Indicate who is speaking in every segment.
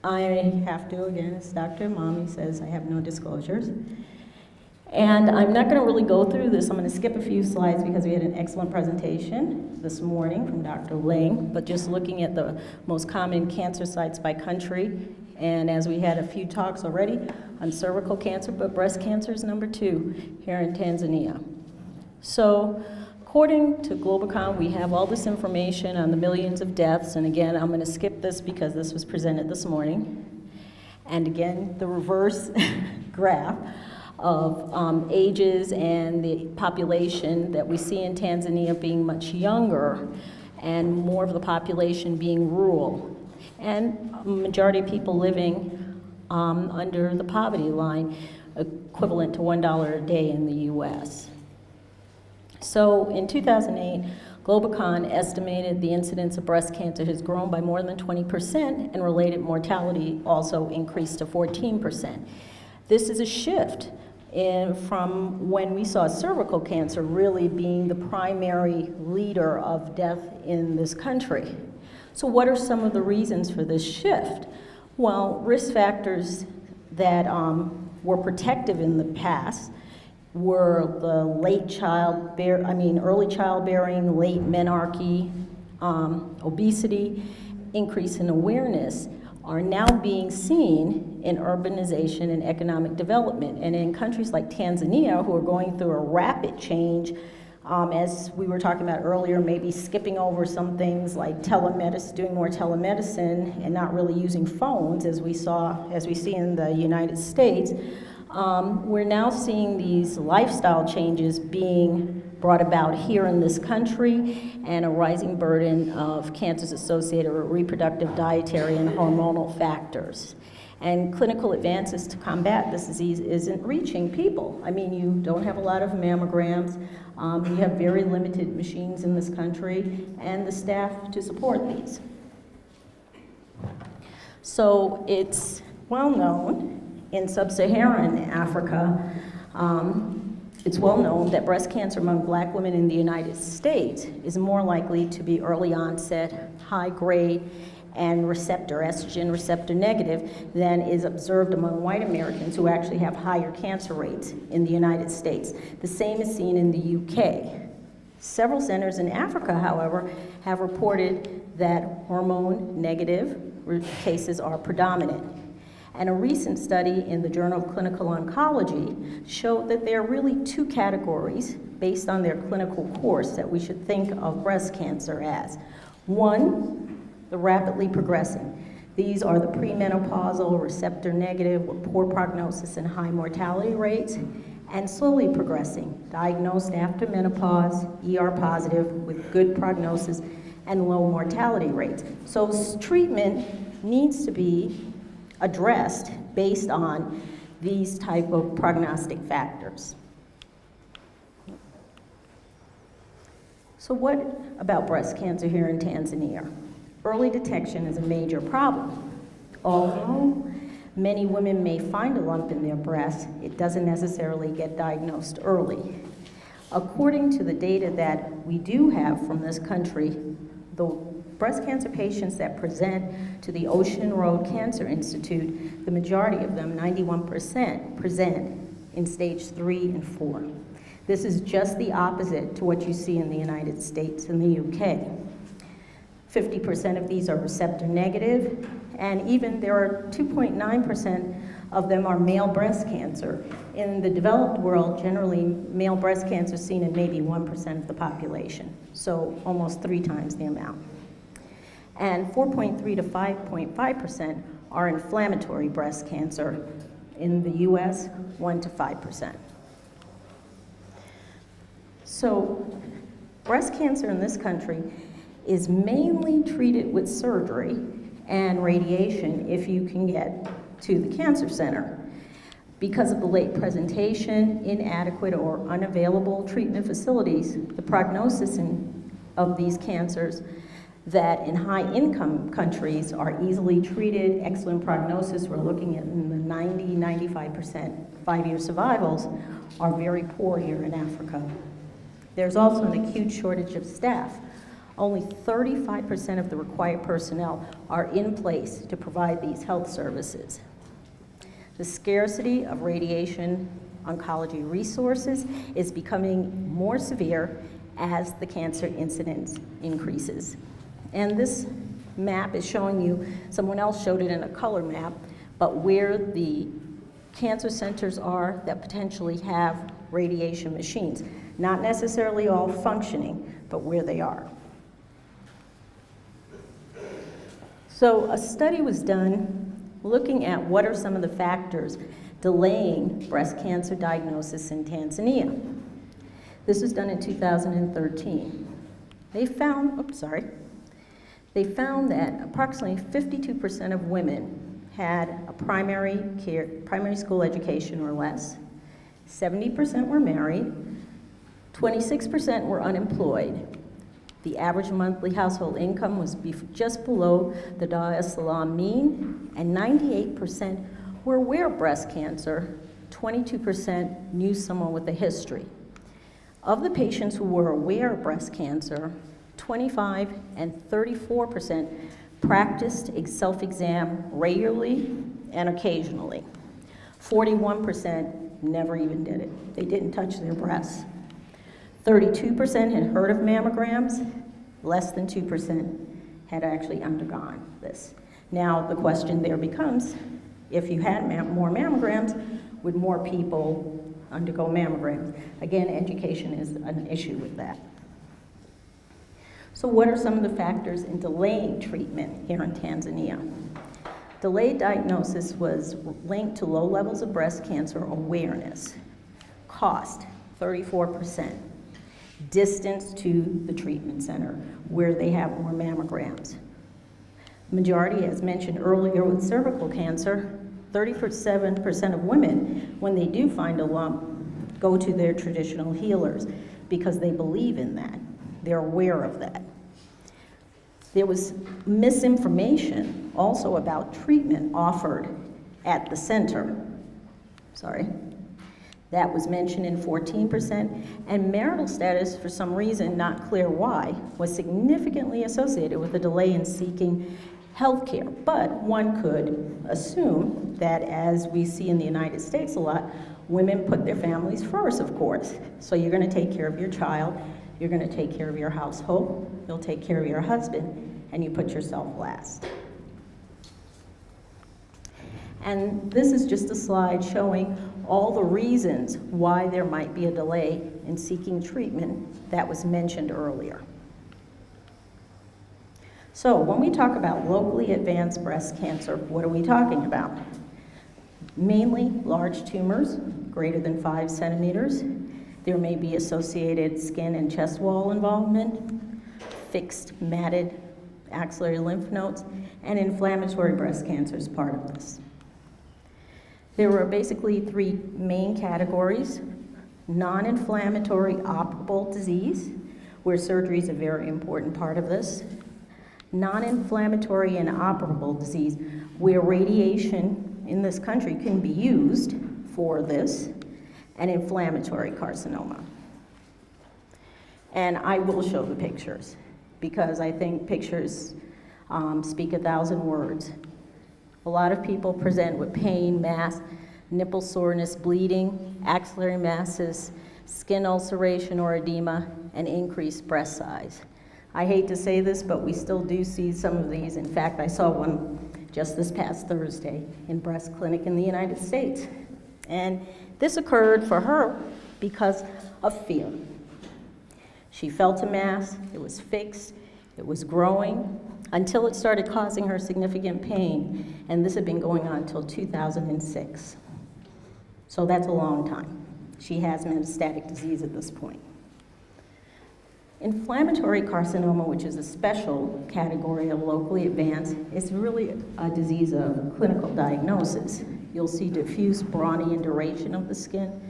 Speaker 1: I have to, again, as Dr. Mommy says, I have no disclosures. And I'm not going to really go through this. I'm going to skip a few slides because we had an excellent presentation this morning from Dr. Ling, but just looking at the most common cancer sites by country. And as we had a few talks already on cervical cancer, but breast cancer is number 2 here in Tanzania. So according to Globacon, we have all this information on the millions of deaths. And again, I'm going to skip this because this was presented this morning. And again, the reverse graph of ages and the population that we see in Tanzania being much younger and more of the population being rural, and a majority of people living under the poverty line, equivalent to $1 a day in the US. So in 2008, Globacon estimated the incidence of breast cancer has grown by more than 20%, and related mortality also increased to 14%. This is a shift from when we saw cervical cancer really being the primary leader of death in this country. So what are some of the reasons for this shift? Well, risk factors that were protective in the past were the early childbearing, late menarche, obesity, increase in awareness, are now being seen in urbanization and economic development. And in countries like Tanzania, who are going through a rapid change, as we were talking about earlier, maybe skipping over some things like telemedicine, doing more telemedicine and not really using phones as we see in the United States, we're now seeing these lifestyle changes being brought about here in this country, and a rising burden of cancers associated with reproductive, dietary, and hormonal factors. And clinical advances to combat this disease isn't reaching people. I mean, you don't have a lot of mammograms, you have very limited machines in this country, and the staff to support these. So it's well known in sub-Saharan Africa, it's well known that breast cancer among Black women in the United States is more likely to be early onset, high grade, and estrogen receptor negative than is observed among white Americans, who actually have higher cancer rates in the United States. The same is seen in the UK. Several centers in Africa, however, have reported that hormone negative cases are predominant. And a recent study in the Journal of Clinical Oncology showed that there are really 2 categories based on their clinical course that we should think of breast cancer as. One, the rapidly progressing. These are the premenopausal, receptor negative, with poor prognosis and high mortality rates, and slowly progressing, diagnosed after menopause, ER positive, with good prognosis and low mortality rates. So treatment needs to be addressed based on these type of prognostic factors. So what about breast cancer here in Tanzania? Early detection is a major problem. Although many women may find a lump in their breast, it doesn't necessarily get diagnosed early. According to the data that we do have from this country, the breast cancer patients that present to the Ocean Road Cancer Institute, the majority of them, 91%, present in stage 3 and 4. This is just the opposite to what you see in the United States and the UK. 50% of these are receptor negative, and even there are 2.9% of them are male breast cancer. In the developed world, generally male breast cancer is seen in maybe 1% of the population, so almost 3 times the amount. And 4.3 to 5.5% are inflammatory breast cancer. In the US, 1 to 5%. So breast cancer in this country is mainly treated with surgery and radiation if you can get to the cancer center. Because of the late presentation, inadequate or unavailable treatment facilities, the prognosis of these cancers that in high-income countries are easily treated, excellent prognosis, we're looking at in the 90-95% 5-year survivals, are very poor here in Africa. There's also an acute shortage of staff. Only 35% of the required personnel are in place to provide these health services. The scarcity of radiation oncology resources is becoming more severe as the cancer incidence increases. And this map is showing you, someone else showed it in a color map, but where the cancer centers are that potentially have radiation machines. Not necessarily all functioning, but where they are. So a study was done looking at what are some of the factors delaying breast cancer diagnosis in Tanzania. This was done in 2013. They found that approximately 52% of women had a primary school education or less, 70% were married, 26% were unemployed. The average monthly household income was just below the Dar es Salaam mean, and 98% were aware of breast cancer, 22% knew someone with a history. Of the patients who were aware of breast cancer, 25 and 34% practiced a self-exam regularly and occasionally. 41% never even did it. They didn't touch their breasts. 32% had heard of mammograms. Less than 2% had actually undergone this. Now, the question there becomes, if you had more mammograms, would more people undergo mammograms? Again, education is an issue with that. So what are some of the factors in delaying treatment here in Tanzania? Delayed diagnosis was linked to low levels of breast cancer awareness. Cost, 34%. Distance to the treatment center, where they have more mammograms. Majority, as mentioned earlier with cervical cancer, 37% of women, when they do find a lump, go to their traditional healers because they believe in that. They're aware of that. There was misinformation also about treatment offered at the center. That was mentioned in 14%, and marital status, for some reason, not clear why, was significantly associated with a delay in seeking health care. But one could assume that, as we see in the United States a lot, women put their families first, of course. So you're gonna take care of your child, you're gonna take care of your household, you'll take care of your husband, and you put yourself last. And this is just a slide showing all the reasons why there might be a delay in seeking treatment that was mentioned earlier. So when we talk about locally advanced breast cancer, what are we talking about? Mainly large tumors, greater than 5 centimeters. There may be associated skin and chest wall involvement, fixed matted axillary lymph nodes, and inflammatory breast cancer is part of this. There were basically 3 main categories: non-inflammatory operable disease, where surgery is a very important part of this; non-inflammatory and operable disease, where radiation in this country can be used for this; and inflammatory carcinoma. And I will show the pictures, because I think pictures speak 1,000 words. A lot of people present with pain, mass, nipple soreness, bleeding, axillary masses, skin ulceration or edema, and increased breast size. I hate to say this, but we still do see some of these. In fact, I saw one just this past Thursday in breast clinic in the United States. And this occurred for her because of fear. She felt a mass, it was fixed, it was growing, until it started causing her significant pain, and this had been going on until 2006. So that's a long time. She has metastatic disease at this point. Inflammatory carcinoma, which is a special category of locally advanced, is really a disease of clinical diagnosis. You'll see diffuse brawny induration of the skin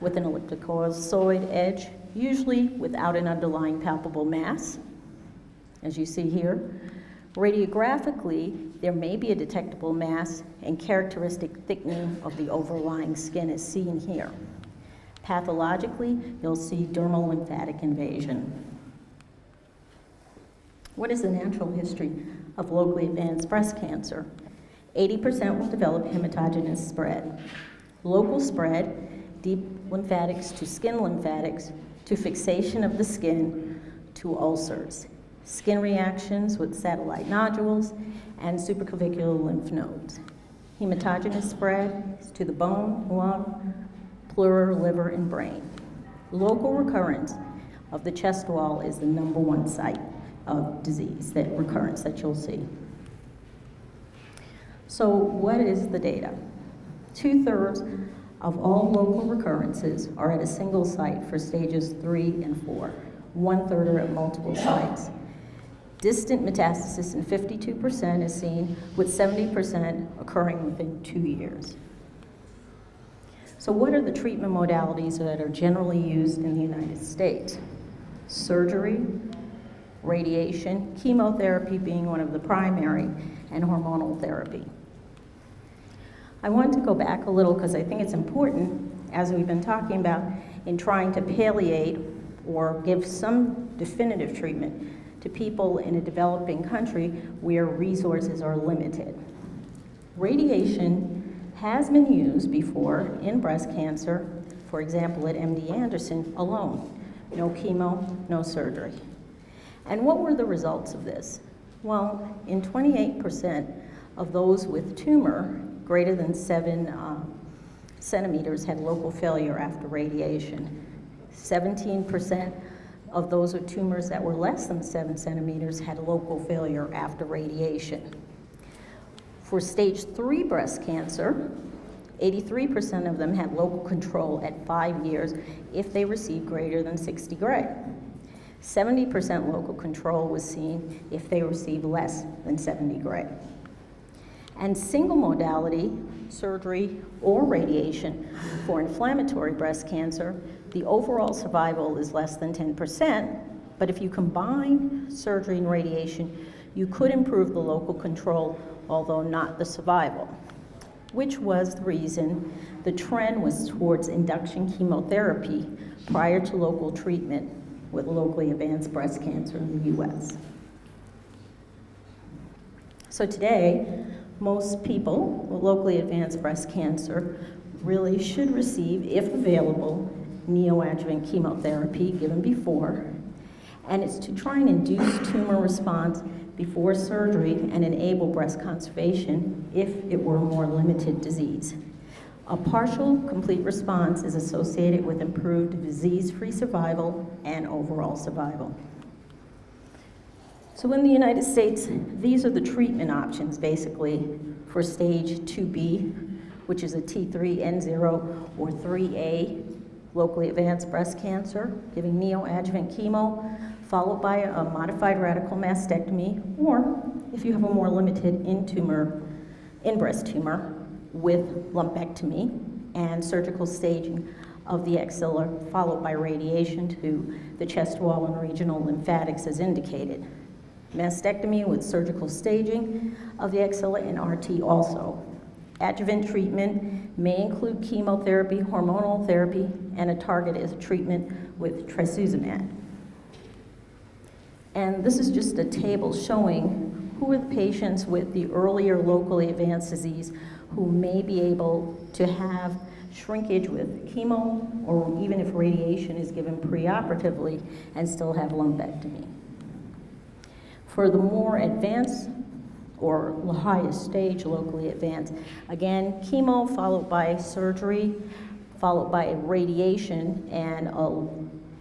Speaker 1: with an ellipticoid edge, usually without an underlying palpable mass, as you see here. Radiographically, there may be a detectable mass and characteristic thickening of the overlying skin as seen here. Pathologically, you'll see dermal lymphatic invasion. What is the natural history of locally advanced breast cancer? 80% will develop hematogenous spread. Local spread, deep lymphatics to skin lymphatics, to fixation of the skin, to ulcers. Skin reactions with satellite nodules and supraclavicular lymph nodes. Hematogenous spread is to the bone, lung, pleura, liver, and brain. Local recurrence of the chest wall is the #1 site of disease, that recurrence that you'll see. So what is the data? 2/3 of all local recurrences are at a single site for stages 3 and 4. 1/3 are at multiple sites. Distant metastasis in 52% is seen, with 70% occurring within 2 years. So what are the treatment modalities that are generally used in the United States? Surgery, radiation, chemotherapy being one of the primary, and hormonal therapy. I want to go back a little because I think it's important, as we've been talking about, in trying to palliate or give some definitive treatment to people in a developing country where resources are limited. Radiation has been used before in breast cancer, for example at MD Anderson alone. No chemo, no surgery. And what were the results of this? Well, in 28% of those with tumor greater than 7 centimeters had local failure after radiation. 17% of those with tumors that were less than 7 centimeters had local failure after radiation. For stage 3 breast cancer, 83% of them had local control at 5 years if they received greater than 60 gray. 70% local control was seen if they received less than 70 gray. And single modality, surgery or radiation for inflammatory breast cancer, the overall survival is less than 10%, but if you combine surgery and radiation, you could improve the local control, although not the survival, which was the reason the trend was towards induction chemotherapy prior to local treatment with locally advanced breast cancer in the US. So today, most people with locally advanced breast cancer really should receive, if available, neoadjuvant chemotherapy given before, and it's to try and induce tumor response before surgery and enable breast conservation if it were a more limited disease. A partial complete response is associated with improved disease-free survival and overall survival. So in the United States, these are the treatment options basically for stage 2B, which is a T3N0 or 3A locally advanced breast cancer, giving neoadjuvant chemo, followed by a modified radical mastectomy, or if you have a more limited in-breast tumor, with lumpectomy and surgical staging of the axilla, followed by radiation to the chest wall and regional lymphatics as indicated. Mastectomy with surgical staging of the axilla and RT also. Adjuvant treatment may include chemotherapy, hormonal therapy, and a targeted treatment with trastuzumab. And this is just a table showing who are the patients with the earlier locally advanced disease who may be able to have shrinkage with chemo, or even if radiation is given preoperatively, and still have lumpectomy. For the more advanced or the highest stage locally advanced, again, chemo followed by surgery, followed by radiation, and a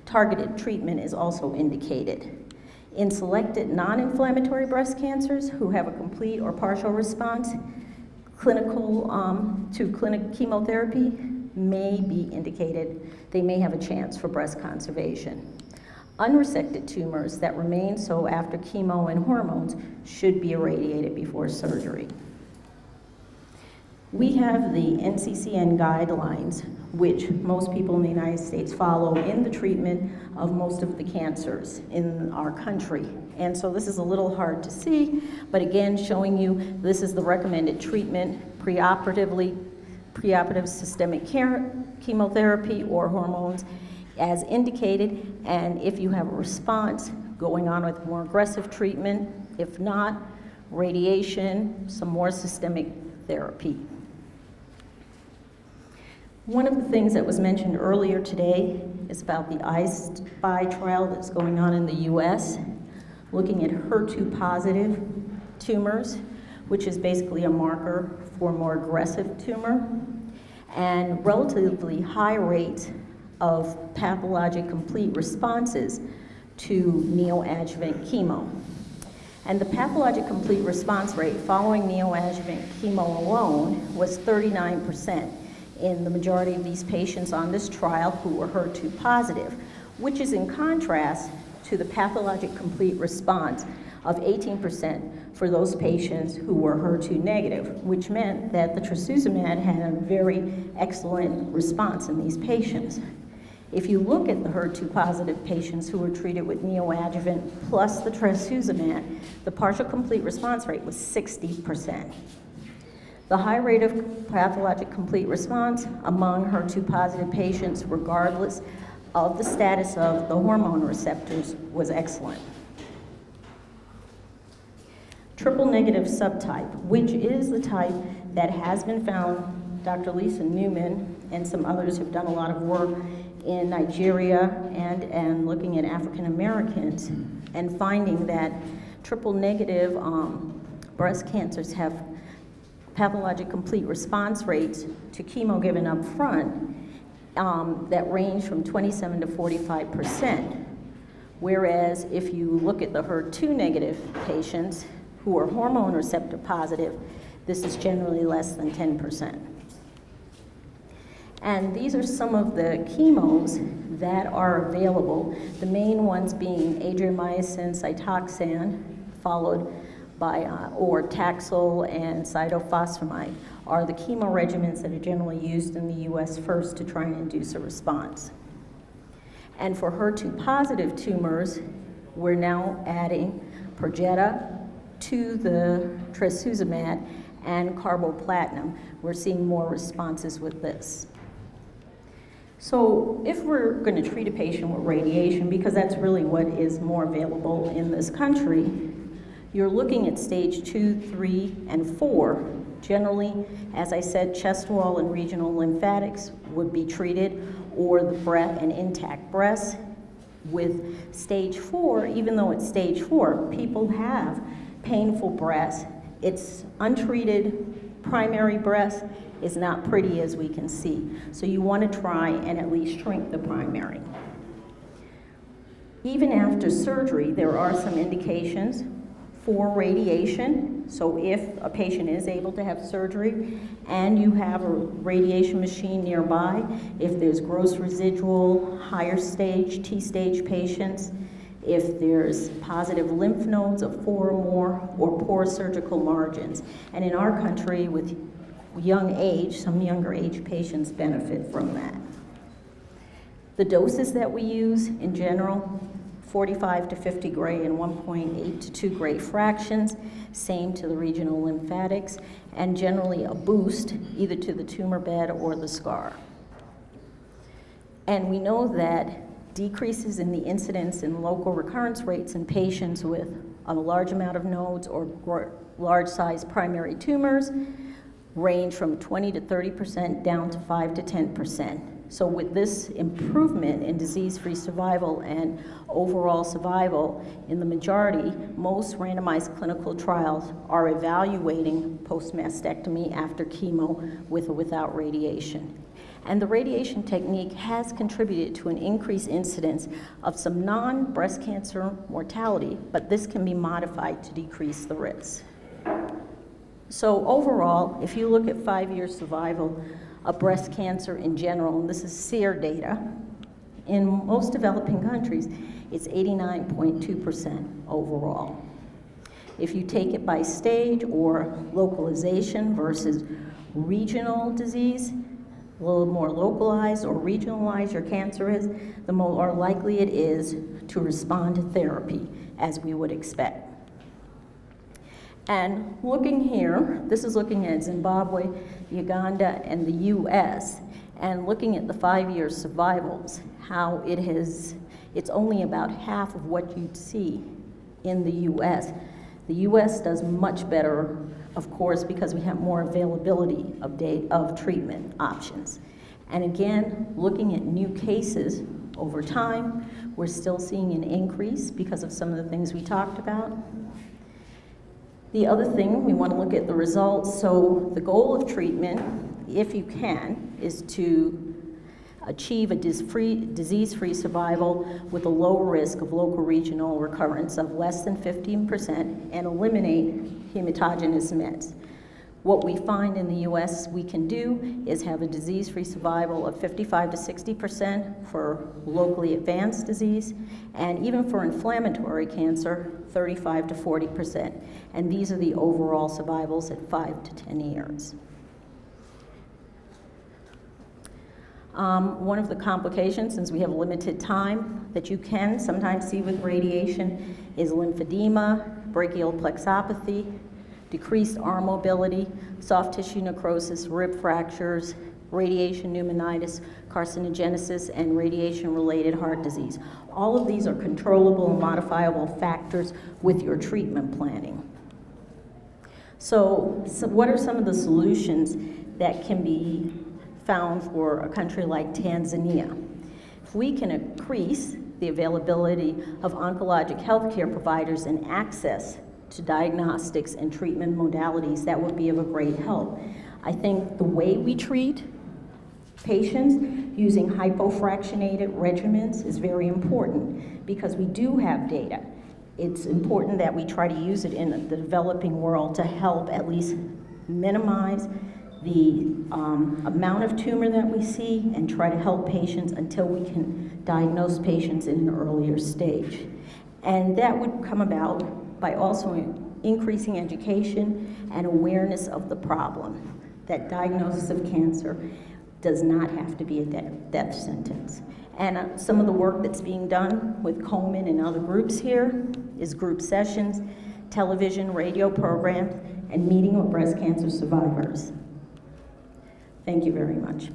Speaker 1: targeted treatment is also indicated. In selected non-inflammatory breast cancers who have a complete or partial response, clinical chemotherapy may be indicated. They may have a chance for breast conservation. Unresected tumors that remain so after chemo and hormones should be irradiated before surgery. We have the NCCN Guidelines, which most people in the United States follow in the treatment of most of the cancers in our country. And so this is a little hard to see, but again, showing you this is the recommended treatment preoperative systemic chemotherapy or hormones as indicated, and if you have a response, going on with more aggressive treatment. If not, radiation, some more systemic therapy. One of the things that was mentioned earlier today is about the I-SPY trial that's going on in the US, looking at HER2 positive tumors, which is basically a marker for more aggressive tumor, and relatively high rates of pathologic complete responses to neoadjuvant chemo. And the pathologic complete response rate following neoadjuvant chemo alone was 39% in the majority of these patients on this trial who were HER2 positive, which is in contrast to the pathologic complete response of 18% for those patients who were HER2 negative, which meant that the trastuzumab had a very excellent response in these patients. If you look at the HER2 positive patients who were treated with neoadjuvant plus the trastuzumab, the partial complete response rate was 60%. The high rate of pathologic complete response among HER2 positive patients, regardless of the status of the hormone receptors, was excellent. Triple negative subtype, which is the type that has been found, Dr. Lisa Newman and some others have done a lot of work in Nigeria and looking at African Americans and finding that triple negative breast cancers have pathologic complete response rates to chemo given up front that range from 27 to 45%. Whereas if you look at the HER2 negative patients who are hormone receptor positive, this is generally less than 10%. And these are some of the chemos that are available, the main ones being adriamycin, Cytoxan, followed by or Taxol and cytophosphamide are the chemo regimens that are generally used in the US first to try and induce a response. And for HER2 positive tumors, we're now adding Perjeta to the trastuzumab and carboplatin. We're seeing more responses with this. So if we're going to treat a patient with radiation, because that's really what is more available in this country, you're looking at stage 2, 3, and 4. Generally, as I said, chest wall and regional lymphatics would be treated, or the breast and intact breast. With stage 4, even though it's stage 4, people have painful breast. It's untreated primary breast is not pretty, as we can see. So you want to try and at least shrink the primary. Even after surgery, there are some indications for radiation. So if a patient is able to have surgery and you have a radiation machine nearby, if there's gross residual, higher stage, T-stage patients, if there's positive lymph nodes of 4 or more, or poor surgical margins. And in our country, with young age, some younger age patients benefit from that. The doses that we use in general, 45 to 50 gray and 1.8 to 2 gray fractions, same to the regional lymphatics, and generally a boost either to the tumor bed or the scar. And we know that decreases in the incidence in local recurrence rates in patients with a large amount of nodes or large size primary tumors range from 20 to 30% down to 5 to 10%. So with this improvement in disease-free survival and overall survival in the majority, most randomized clinical trials are evaluating postmastectomy after chemo with or without radiation. And the radiation technique has contributed to an increased incidence of some non-breast cancer mortality, but this can be modified to decrease the risk. So overall, if you look at 5-year survival of breast cancer in general, and this is SEER data, in most developing countries, it's 89.2% overall. If you take it by stage or localization versus regional disease, a little more localized or regionalized your cancer is, the more likely it is to respond to therapy, as we would expect. And looking here, this is looking at Zimbabwe, Uganda, and the US. and looking at the 5-year survivals, how it's only about half of what you'd see in the US. The US does much better, of course, because we have more availability of treatment options. And again, looking at new cases over time, we're still seeing an increase because of some of the things we talked about. The other thing, we want to look at the results. So the goal of treatment, if you can, is to achieve a disease-free survival with a low risk of local regional recurrence of less than 15% and eliminate hematogenous mets. What we find in the US we can do is have a disease-free survival of 55 to 60% for locally advanced disease, and even for inflammatory cancer, 35 to 40%. And these are the overall survivals at 5 to 10 years. One of the complications, since we have limited time, that you can sometimes see with radiation is lymphedema, brachial plexopathy, decreased arm mobility, soft tissue necrosis, rib fractures, radiation pneumonitis, carcinogenesis, and radiation-related heart disease. All of these are controllable and modifiable factors with your treatment planning. So what are some of the solutions that can be found for a country like Tanzania? If we can increase the availability of oncologic healthcare providers and access to diagnostics and treatment modalities, that would be of a great help. I think the way we treat patients using hypofractionated regimens is very important because we do have data. It's important that we try to use it in the developing world to help at least minimize the amount of tumor that we see and try to help patients until we can diagnose patients in an earlier stage. And that would come about by also increasing education and awareness of the problem, that diagnosis of cancer does not have to be a death sentence. And some of the work that's being done with Komen and other groups here is group sessions, television, radio programs, and meeting with breast cancer survivors. Thank you very much.